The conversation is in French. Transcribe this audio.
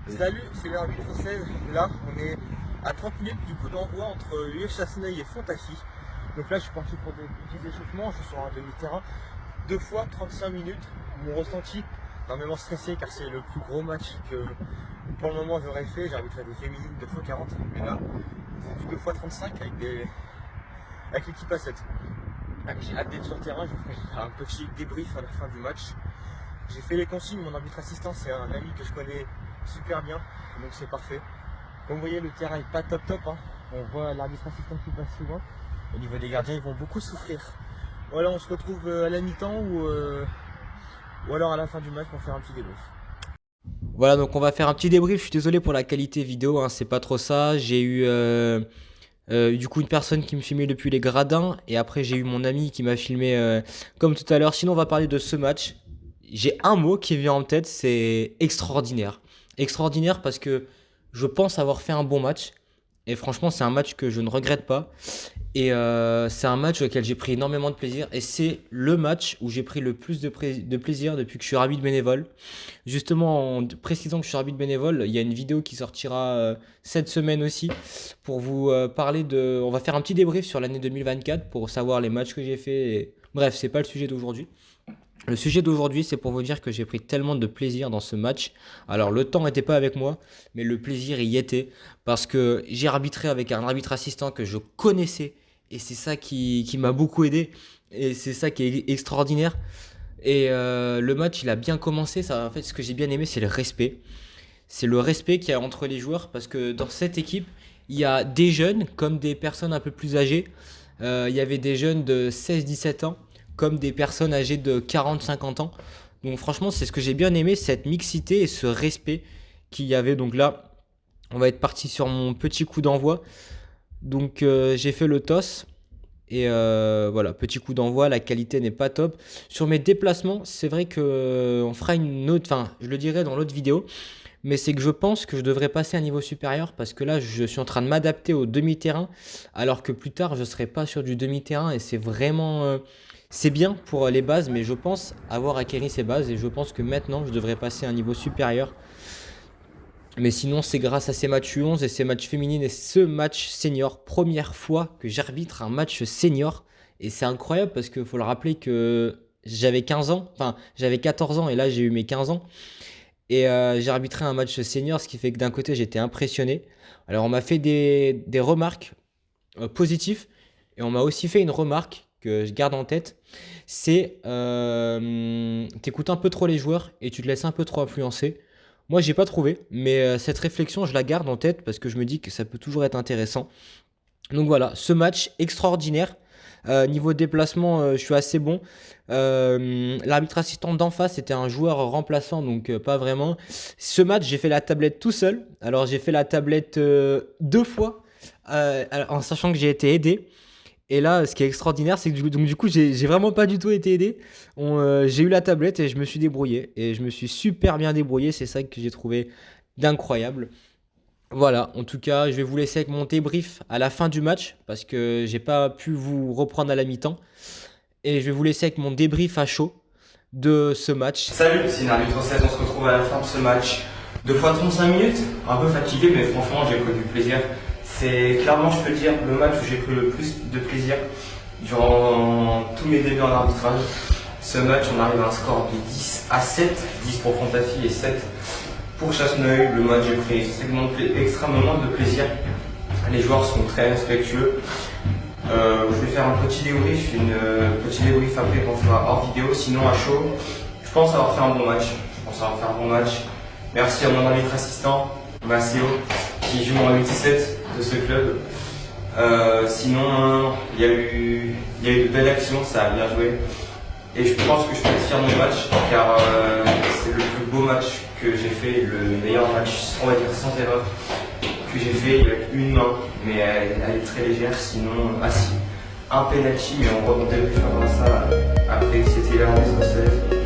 Salut, c'est l'arbitre 16. Là, on est à 30 minutes du coup d'envoi entre Lieu-Chasseneuil et Fontafy. Donc là, je suis parti pour des petits échauffements. Je suis sur un demi-terrain. 2 fois 35 minutes. Mon ressenti, énormément stressé car c'est le plus gros match que pour le moment j'aurais fait. J'ai arbitré des féminines 2 fois 40. Mais là, c'est du 2 fois 35 avec l'équipe à 7. J'ai hâte d'être sur le terrain. Je vous ferai un petit débrief à la fin du match. J'ai fait les consignes. Mon arbitre assistant, c'est un ami que je connais super bien, donc c'est parfait. Comme vous voyez, le terrain est pas top hein. On voit l'arbitre assistant qui passe souvent. Au niveau des gardiens, ils vont beaucoup souffrir. Voilà, on se retrouve à la mi-temps ou alors à la fin du match pour faire un petit débrief. Voilà, donc on va faire un petit débrief. Je suis désolé pour la qualité vidéo, hein, c'est pas trop ça. J'ai eu du coup une personne qui me filmait depuis les gradins et après j'ai eu mon ami qui m'a filmé comme tout à l'heure. Sinon, on va parler de ce match. J'ai un mot qui vient en tête, c'est extraordinaire. Extraordinaire parce que je pense avoir fait un bon match. Et franchement, c'est un match que je ne regrette pas. Et c'est un match auquel j'ai pris énormément de plaisir. Et c'est le match où j'ai pris le plus de plaisir depuis que je suis arbitre bénévole. Justement, en précisant que je suis arbitre bénévole, il y a une vidéo qui sortira cette semaine aussi pour vous parler de... On va faire un petit débrief sur l'année 2024 pour savoir les matchs que j'ai fait. Bref, c'est pas le sujet d'aujourd'hui. Le sujet d'aujourd'hui, c'est pour vous dire que j'ai pris tellement de plaisir dans ce match. Alors, le temps n'était pas avec moi, mais le plaisir y était. Parce que j'ai arbitré avec un arbitre assistant que je connaissais. Et c'est ça qui m'a beaucoup aidé. Et c'est ça qui est extraordinaire. Et le match, il a bien commencé. Ça, en fait, ce que j'ai bien aimé, c'est le respect. C'est le respect qu'il y a entre les joueurs. Parce que dans cette équipe, il y a des jeunes comme des personnes un peu plus âgées. Il y avait des jeunes de 16-17 ans comme des personnes âgées de 40-50 ans. Donc franchement, c'est ce que j'ai bien aimé, cette mixité et ce respect qu'il y avait. Donc là, on va être parti sur mon petit coup d'envoi. Donc j'ai fait le toss. Et voilà, petit coup d'envoi, la qualité n'est pas top. Sur mes déplacements, c'est vrai que on fera une autre, enfin, je le dirai dans l'autre vidéo, mais c'est que je pense que je devrais passer à un niveau supérieur parce que là, je suis en train de m'adapter au demi-terrain, alors que plus tard, je ne serai pas sur du demi-terrain et c'est vraiment, c'est bien pour les bases, mais je pense avoir acquis ces bases et je pense que maintenant, je devrais passer à un niveau supérieur. Mais sinon, c'est grâce à ces matchs U11 et ces matchs féminines et ce match senior, première fois que j'arbitre un match senior. Et c'est incroyable parce qu'il faut le rappeler que j'avais 15 ans, enfin j'avais 14 ans et là j'ai eu mes 15 ans. Et j'ai arbitré un match senior, ce qui fait que d'un côté j'étais impressionné. Alors on m'a fait des remarques positives et on m'a aussi fait une remarque que je garde en tête. C'est t'écoutes un peu trop les joueurs et tu te laisses un peu trop influencer. Moi, j'ai pas trouvé, mais cette réflexion, je la garde en tête parce que je me dis que ça peut toujours être intéressant. Donc voilà, ce match extraordinaire. Niveau déplacement, je suis assez bon. L'arbitre assistant d'en face était un joueur remplaçant, donc pas vraiment. Ce match, j'ai fait la tablette tout seul. Alors j'ai fait la tablette 2 fois, en sachant que j'ai été aidé. Et là, ce qui est extraordinaire, c'est que du coup, j'ai vraiment pas du tout été aidé. J'ai eu la tablette et je me suis débrouillé. Et je me suis super bien débrouillé. C'est ça que j'ai trouvé d'incroyable. Voilà, en tout cas, je vais vous laisser avec mon débrief à la fin du match parce que j'ai pas pu vous reprendre à la mi-temps. Et je vais vous laisser avec mon débrief à chaud de ce match. Salut, c'est l'arbitre 16. On se retrouve à la fin de ce match. 2 fois 35 minutes, un peu fatigué, mais franchement, j'ai pris du plaisir. C'est clairement, je peux dire, le match où j'ai pris le plus de plaisir durant tous mes débuts en arbitrage. Ce match, on arrive à un score de 10-7, 10 pour Fontafy et 7 pour Chasseneuil. Le match, j'ai pris extrêmement de plaisir. Les joueurs sont très respectueux. Je vais faire un petit débrief, après qu'on fera hors vidéo. Sinon, à chaud, je pense avoir fait un bon match. Merci à mon arbitre assistant, Maceo, qui joue en U17 de ce club. Sinon, il y a eu de belles actions, ça a bien joué. Et je pense que je peux être fier de mon match, car c'est le plus beau match que j'ai fait, le meilleur match, on va dire sans erreur, que j'ai fait avec une main, mais elle est très légère, sinon assis. Un penalty, mais on débriefera ça après, c'était l'heure des 16.